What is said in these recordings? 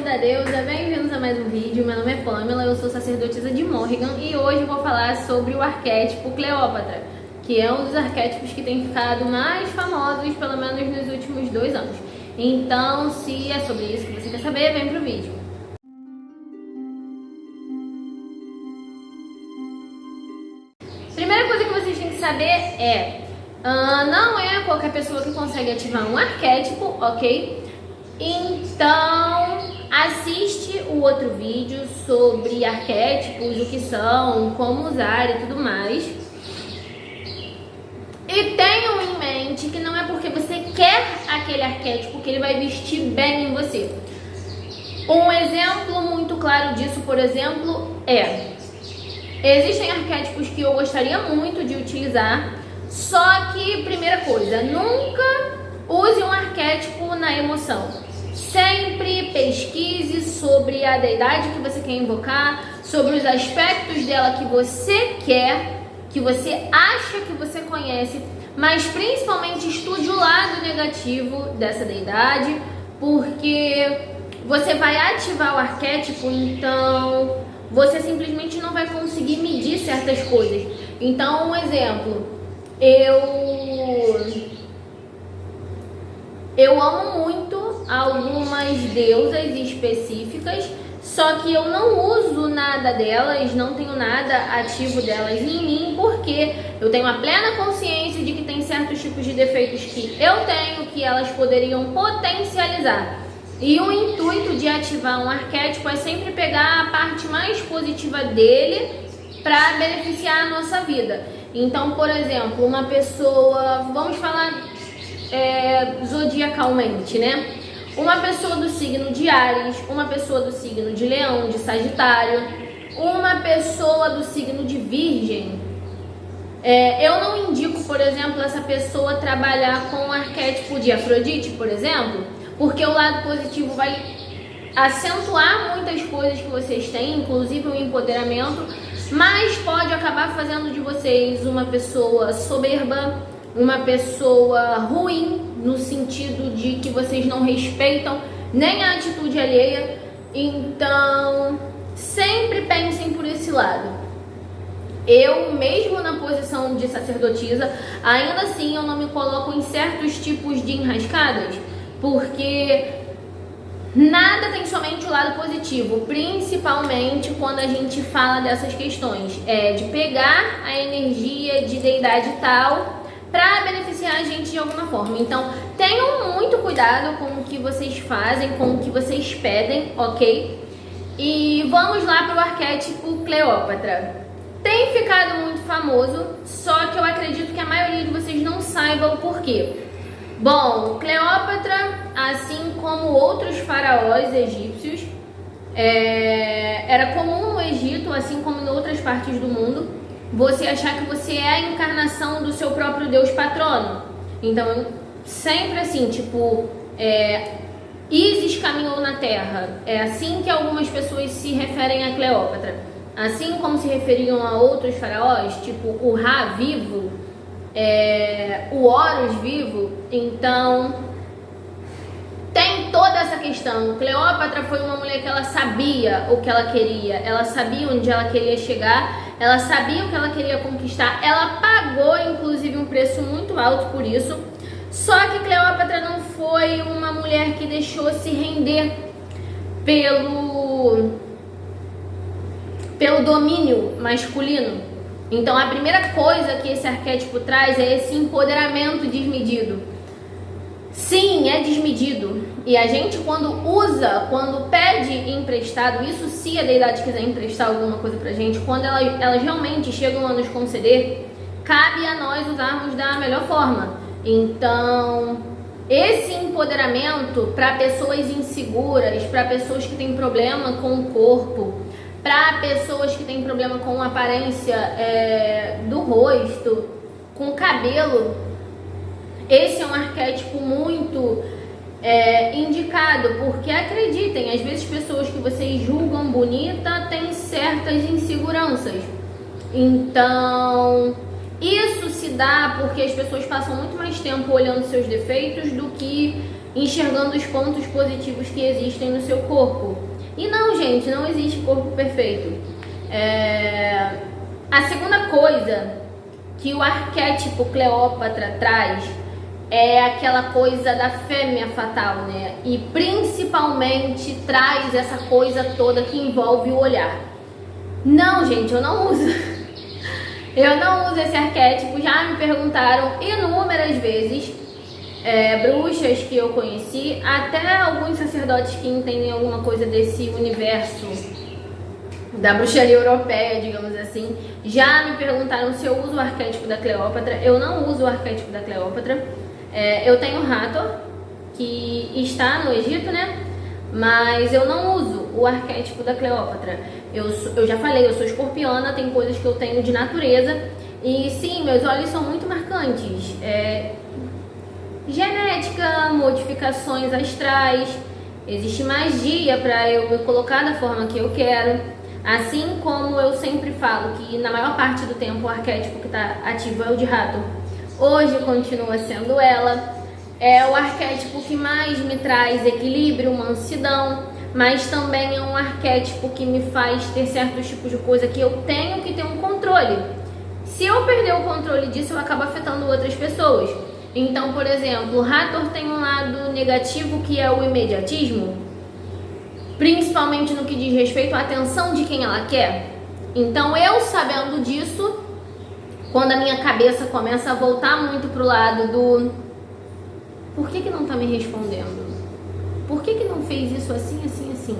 da deusa, bem-vindos a mais um vídeo. Meu nome é Pamela, eu sou sacerdotisa de Morrigan e hoje eu vou falar sobre o arquétipo Cleópatra, que é um dos arquétipos que tem ficado mais famosos, pelo menos nos últimos 2 anos. Então, se é sobre isso que você quer saber, vem pro vídeo. Primeira coisa que vocês têm que saber é, não é qualquer pessoa que consegue ativar um arquétipo, ok? Então, assiste o outro vídeo sobre arquétipos, o que são, como usar e tudo mais. E tenham em mente que não é porque você quer aquele arquétipo que ele vai vestir bem em você. Um exemplo muito claro disso, por exemplo, existem arquétipos que eu gostaria muito de utilizar, só que, primeira coisa, nunca use um arquétipo na emoção. Sempre pesquise sobre a deidade que você quer invocar, sobre os aspectos dela que você quer, que você acha que você conhece, mas principalmente estude o lado negativo dessa deidade, porque você vai ativar o arquétipo, então você simplesmente não vai conseguir medir certas coisas. Então, um exemplo, eu amo muito algumas deusas específicas, só que eu não uso nada delas, não tenho nada ativo delas em mim, porque eu tenho a plena consciência de que tem certos tipos de defeitos que eu tenho, que elas poderiam potencializar. E o intuito de ativar um arquétipo é sempre pegar a parte mais positiva dele para beneficiar a nossa vida. Então, por exemplo, uma pessoa, vamos falar zodiacalmente, né? Uma pessoa do signo de Áries, uma pessoa do signo de Leão, de Sagitário, uma pessoa do signo de Virgem. Eu não indico, por exemplo, essa pessoa trabalhar com o arquétipo de Afrodite, por exemplo, porque o lado positivo vai acentuar muitas coisas que vocês têm, inclusive o empoderamento, mas pode acabar fazendo de vocês uma pessoa soberba, uma pessoa ruim, no sentido de que vocês não respeitam nem a atitude alheia. Então, sempre pensem por esse lado. Eu, mesmo na posição de sacerdotisa, ainda assim eu não me coloco em certos tipos de enrascadas, porque nada tem somente o lado positivo, principalmente quando a gente fala dessas questões, de pegar a energia de deidade tal para beneficiar a gente de alguma forma. Então, tenham muito cuidado com o que vocês fazem, com o que vocês pedem, ok? E vamos lá para o arquétipo Cleópatra. Tem ficado muito famoso, só que eu acredito que a maioria de vocês não saiba o porquê. Bom, Cleópatra, assim como outros faraós egípcios, era comum no Egito, assim como em outras partes do mundo, você achar que você é a encarnação do seu próprio Deus patrono. Então, sempre assim, tipo, Ísis caminhou na Terra. É assim que algumas pessoas se referem a Cleópatra. Assim como se referiam a outros faraós, tipo o Ra vivo, o Horus vivo. Então, tem toda essa questão. Cleópatra foi uma mulher que ela sabia o que ela queria, ela sabia onde ela queria chegar, ela sabia o que ela queria conquistar, ela pagou inclusive um preço muito alto por isso. Só que Cleópatra não foi uma mulher que deixou se render pelo domínio masculino. Então a primeira coisa que esse arquétipo traz é esse empoderamento desmedido. Sim, é desmedido. E a gente quando pede emprestado, isso se a deidade quiser emprestar alguma coisa pra gente, quando elas realmente chegam a nos conceder, cabe a nós usarmos da melhor forma. Então, esse empoderamento para pessoas inseguras, para pessoas que têm problema com o corpo, para pessoas que têm problema com a aparência do rosto, com o cabelo, esse é um arquétipo muito indicado, porque acreditem, às vezes pessoas que vocês julgam bonita têm certas inseguranças. Então, isso se dá porque as pessoas passam muito mais tempo olhando seus defeitos do que enxergando os pontos positivos que existem no seu corpo. E não, gente, não existe corpo perfeito. A segunda coisa que o arquétipo Cleópatra traz é aquela coisa da fêmea fatal, né? E principalmente traz essa coisa toda que envolve o olhar. Não, gente, eu não uso. Eu não uso esse arquétipo. Já me perguntaram inúmeras vezes, bruxas que eu conheci, até alguns sacerdotes que entendem alguma coisa desse universo da bruxaria europeia, digamos assim, já me perguntaram se eu uso o arquétipo da Cleópatra. Eu não uso o arquétipo da Cleópatra. Eu tenho Hathor, que está no Egito, né? Mas eu não uso o arquétipo da Cleópatra. Eu já falei, eu sou escorpiana, tem coisas que eu tenho de natureza. E sim, meus olhos são muito marcantes. Genética, modificações astrais, existe magia para eu me colocar da forma que eu quero. Assim como eu sempre falo que na maior parte do tempo o arquétipo que está ativo é o de Hathor. Hoje continua sendo ela. É o arquétipo que mais me traz equilíbrio, mansidão, mas também é um arquétipo que me faz ter certos tipos de coisa que eu tenho que ter um controle. Se eu perder o controle disso, eu acabo afetando outras pessoas. Então, por exemplo, Hathor tem um lado negativo que é o imediatismo, principalmente no que diz respeito à atenção de quem ela quer. Então, eu sabendo disso, quando a minha cabeça começa a voltar muito pro lado do por que não tá me respondendo? Por que não fez isso assim, assim, assim?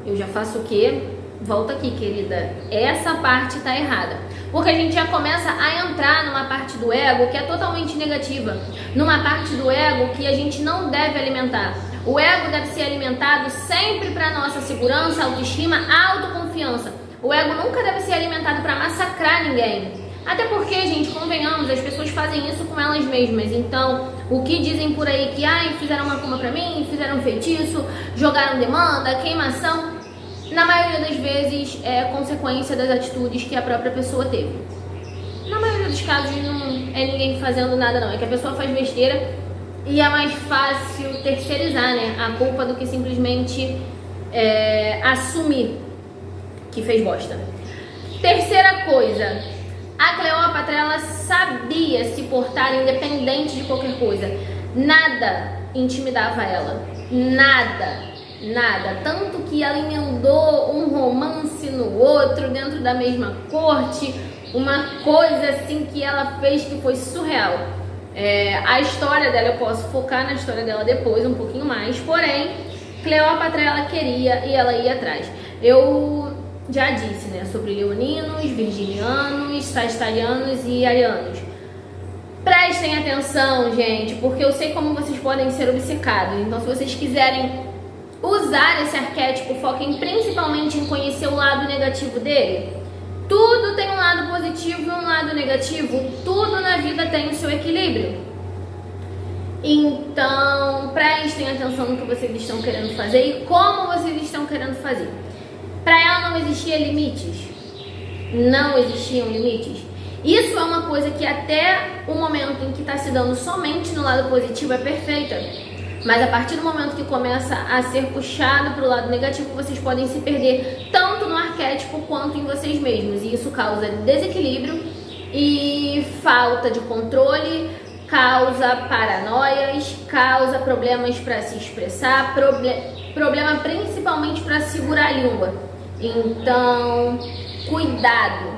Eu já faço o quê? Volta aqui, querida. Essa parte tá errada. Porque a gente já começa a entrar numa parte do ego que é totalmente negativa. Numa parte do ego que a gente não deve alimentar. O ego deve ser alimentado sempre para nossa segurança, autoestima, autoconfiança. O ego nunca deve ser alimentado para massacrar ninguém. Até porque, gente, convenhamos, as pessoas fazem isso com elas mesmas. Então, o que dizem por aí que fizeram uma cuma pra mim, fizeram um feitiço, jogaram demanda, queimação, na maioria das vezes é consequência das atitudes que a própria pessoa teve. Na maioria dos casos não é ninguém fazendo nada não, é que a pessoa faz besteira e é mais fácil terceirizar, né, a culpa do que simplesmente assumir que fez bosta. Terceira coisa, a Cleópatra, ela sabia se portar independente de qualquer coisa. Nada intimidava ela. Nada. Tanto que ela emendou um romance no outro, dentro da mesma corte. Uma coisa assim que ela fez que foi surreal. A história dela, eu posso focar na história dela depois, um pouquinho mais. Porém, Cleópatra, ela queria e ela ia atrás. Eu já disse, né, sobre leoninos, virginianos, sagitarianos e arianos. Prestem atenção, gente, porque eu sei como vocês podem ser obcecados. Então, se vocês quiserem usar esse arquétipo, foquem principalmente em conhecer o lado negativo dele. Tudo tem um lado positivo e um lado negativo. Tudo na vida tem o seu equilíbrio. Então, prestem atenção no que vocês estão querendo fazer e como vocês estão querendo fazer. Para ela não existia limites. Não existiam limites. Isso é uma coisa que até o momento em que está se dando somente no lado positivo é perfeita. Mas a partir do momento que começa a ser puxado para o lado negativo, vocês podem se perder tanto no arquétipo quanto em vocês mesmos. E isso causa desequilíbrio e falta de controle, causa paranoias, causa problemas para se expressar, problema principalmente para segurar a língua. Então, cuidado.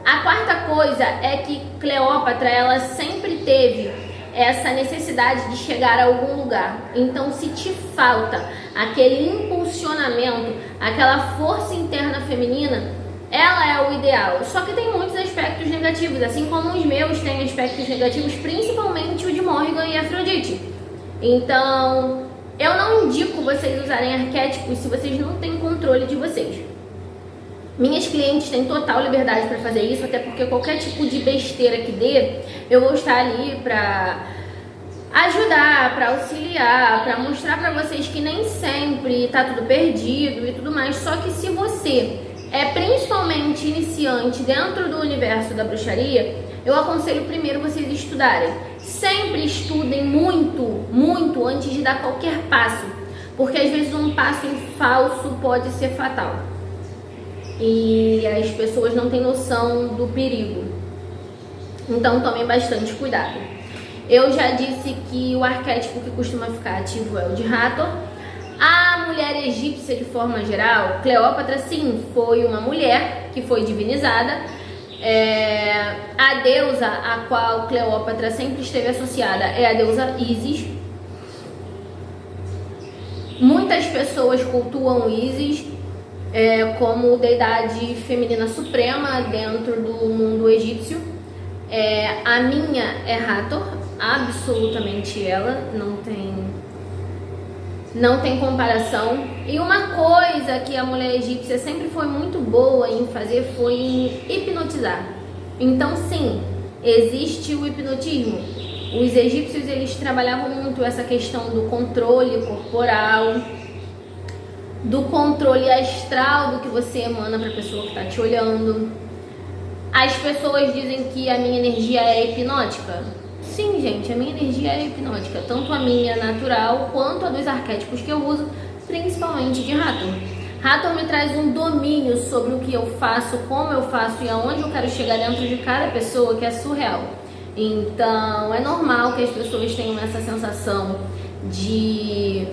A quarta coisa é que Cleópatra, ela sempre teve essa necessidade de chegar a algum lugar. Então, se te falta aquele impulsionamento, aquela força interna feminina, ela é o ideal. Só que tem muitos aspectos negativos, assim como os meus têm aspectos negativos, principalmente o de Morrigan e Afrodite. Então, eu não indico vocês usarem arquétipos se vocês não têm controle de vocês. Minhas clientes têm total liberdade para fazer isso, até porque qualquer tipo de besteira que dê, eu vou estar ali para ajudar, para auxiliar, para mostrar para vocês que nem sempre tá tudo perdido e tudo mais. Só que se você é principalmente iniciante dentro do universo da bruxaria, eu aconselho primeiro vocês estudarem. sempre estudem muito antes de dar qualquer passo, porque às vezes um passo em falso pode ser fatal e as pessoas não têm noção do perigo. Então tomem bastante cuidado. Eu já disse que o arquétipo que costuma ficar ativo é o de Hathor. A mulher egípcia, de forma geral, Cleópatra, sim, foi uma mulher que foi divinizada. A deusa a qual Cleópatra sempre esteve associada é a deusa Ísis. Muitas pessoas cultuam Ísis como deidade feminina suprema dentro do mundo egípcio. A minha é Hathor, absolutamente ela, não tem comparação. E uma coisa que a mulher egípcia sempre foi muito boa em fazer foi em hipnotizar. Então sim, existe o hipnotismo. Os egípcios, eles trabalhavam muito essa questão do controle corporal, do controle astral do que você emana para a pessoa que está te olhando. As pessoas dizem que a minha energia é hipnótica. Sim, gente, a minha energia é hipnótica, tanto a minha natural quanto a dos arquétipos que eu uso, principalmente de Hathor. Hathor me traz um domínio sobre o que eu faço, como eu faço e aonde eu quero chegar dentro de cada pessoa, que é surreal. Então, é normal que as pessoas tenham essa sensação de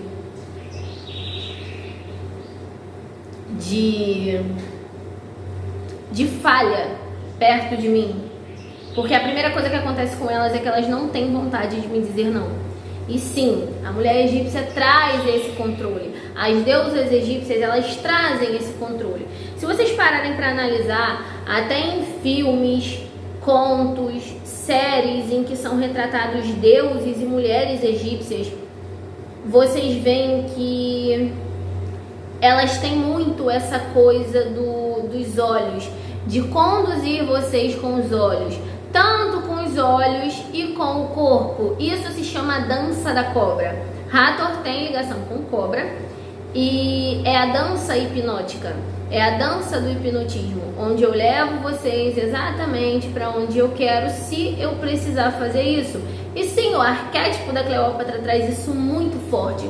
falha perto de mim. Porque a primeira coisa que acontece com elas é que elas não têm vontade de me dizer não. E sim, a mulher egípcia traz esse controle. As deusas egípcias, elas trazem esse controle. Se vocês pararem para analisar, até em filmes, contos, séries em que são retratados deuses e mulheres egípcias, vocês veem que elas têm muito essa coisa dos olhos, de conduzir vocês com os olhos, tanto com os olhos e com o corpo. Isso se chama dança da cobra. Hathor tem ligação com cobra e é a dança hipnótica, é a dança do hipnotismo, onde eu levo vocês exatamente para onde eu quero, se eu precisar fazer isso. E sim, o arquétipo da Cleópatra traz isso muito forte,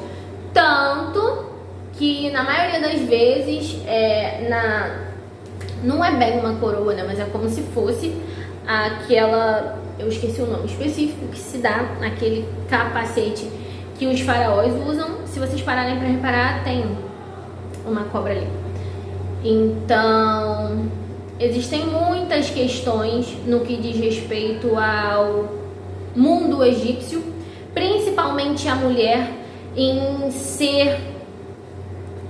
tanto que na maioria das vezes não é bem uma coroa, né? Mas é como se fosse aquela, eu esqueci o nome específico, que se dá naquele capacete que os faraós usam. Se vocês pararem para reparar, tem uma cobra ali. Então, existem muitas questões no que diz respeito ao mundo egípcio, principalmente a mulher, em ser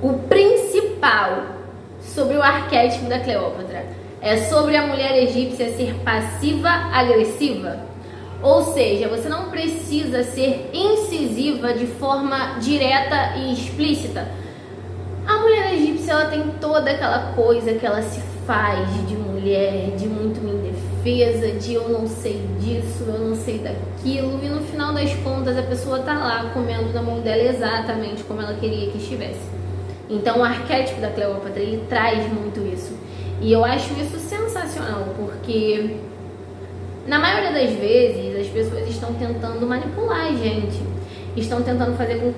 o principal sobre o arquétipo da Cleópatra. É sobre a mulher egípcia ser passiva-agressiva. Ou seja, você não precisa ser incisiva de forma direta e explícita. A mulher egípcia, ela tem toda aquela coisa que ela se faz de mulher, de muito indefesa, de eu não sei disso, eu não sei daquilo, e no final das contas a pessoa tá lá comendo na mão dela exatamente como ela queria que estivesse. Então o arquétipo da Cleópatra, ele traz muito isso. E eu acho isso sensacional, porque na maioria das vezes as pessoas estão tentando manipular a gente, estão tentando fazer com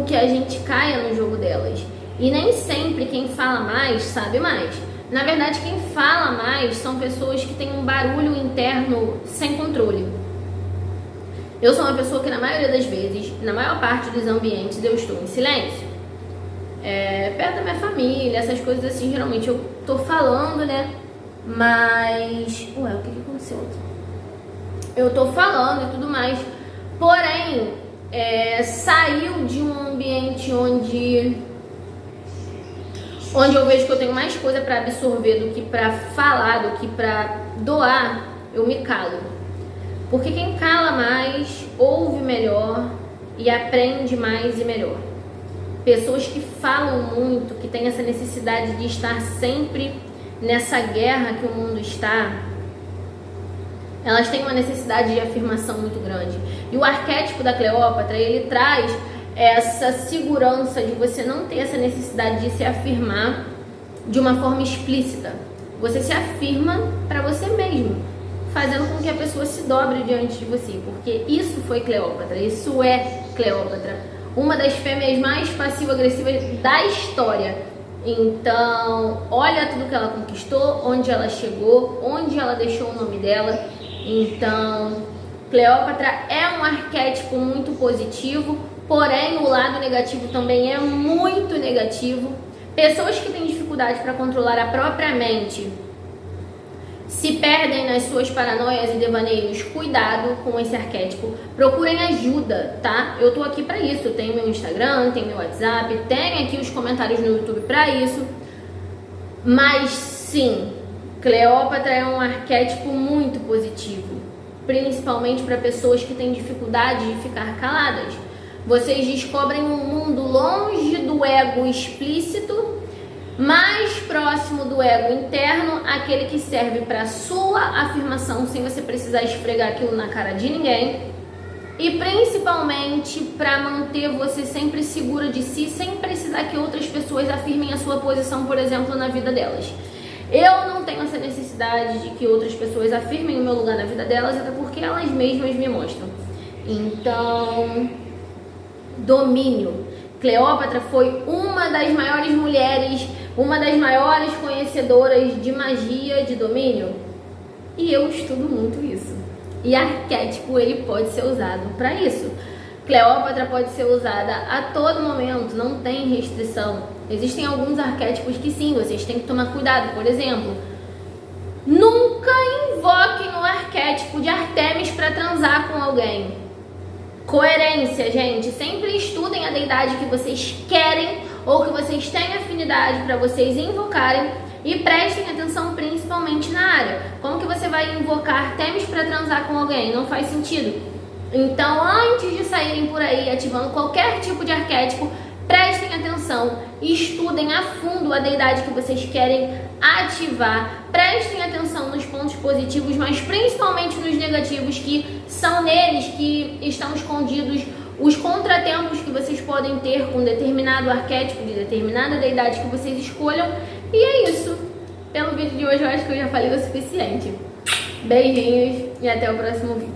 que a gente caia no jogo delas. E nem sempre quem fala mais sabe mais. Na verdade, quem fala mais são pessoas que têm um barulho interno sem controle. Eu sou uma pessoa que na maioria das vezes, na maior parte dos ambientes, eu estou em silêncio. Perto da minha família, essas coisas assim, geralmente eu tô falando, né? Mas... Ué, o que aconteceu aqui? Eu tô falando e tudo mais. Porém, saiu de um ambiente onde eu vejo que eu tenho mais coisa para absorver do que para falar, do que para doar, eu me calo. Porque quem cala mais, ouve melhor e aprende mais e melhor. Pessoas que falam muito, que têm essa necessidade de estar sempre nessa guerra que o mundo está, elas têm uma necessidade de afirmação muito grande. E o arquétipo da Cleópatra, ele traz essa segurança de você não ter essa necessidade de se afirmar de uma forma explícita. Você se afirma para você mesmo. fazendo com que a pessoa se dobre diante de você, porque isso foi Cleópatra, isso é Cleópatra, uma das fêmeas mais passivo-agressivas da história. Então, olha tudo que ela conquistou, onde ela chegou, onde ela deixou o nome dela. Então, Cleópatra é um arquétipo muito positivo, porém o lado negativo também é muito negativo. Pessoas que têm dificuldade para controlar a própria mente se perdem nas suas paranoias e devaneios. Cuidado com esse arquétipo. Procurem ajuda, tá? Eu tô aqui pra isso. Tenho meu Instagram, tenho meu WhatsApp, tenho aqui os comentários no YouTube pra isso. Mas sim, Cleópatra é um arquétipo muito positivo, principalmente para pessoas que têm dificuldade de ficar caladas. Vocês descobrem um mundo longe do ego explícito, mais próximo do ego interno, aquele que serve para sua afirmação sem você precisar esfregar aquilo na cara de ninguém, e principalmente para manter você sempre segura de si, sem precisar que outras pessoas afirmem a sua posição, por exemplo, na vida delas. Eu não tenho essa necessidade de que outras pessoas afirmem o meu lugar na vida delas, até porque elas mesmas me mostram. Então, domínio. Cleópatra foi uma das maiores mulheres, uma das maiores conhecedoras de magia, de domínio. E eu estudo muito isso. E arquétipo, ele pode ser usado para isso. Cleópatra pode ser usada a todo momento, não tem restrição. Existem alguns arquétipos que sim, vocês têm que tomar cuidado. Por exemplo, nunca invoquem o arquétipo de Artemis para transar com alguém. Coerência, gente. Sempre estudem a deidade que vocês querem ou que vocês têm afinidade para vocês invocarem e prestem atenção principalmente na área. Como que você vai invocar Artemis para transar com alguém? Não faz sentido. Então, antes de saírem por aí ativando qualquer tipo de arquétipo, prestem atenção e estudem a fundo a deidade que vocês querem ativar. Prestem atenção nos pontos positivos, mas principalmente nos negativos, que são neles que estão escondidos os contratempos que vocês podem ter com determinado arquétipo de determinada deidade que vocês escolham. E é isso. Pelo vídeo de hoje eu acho que eu já falei o suficiente. Beijinhos e até o próximo vídeo.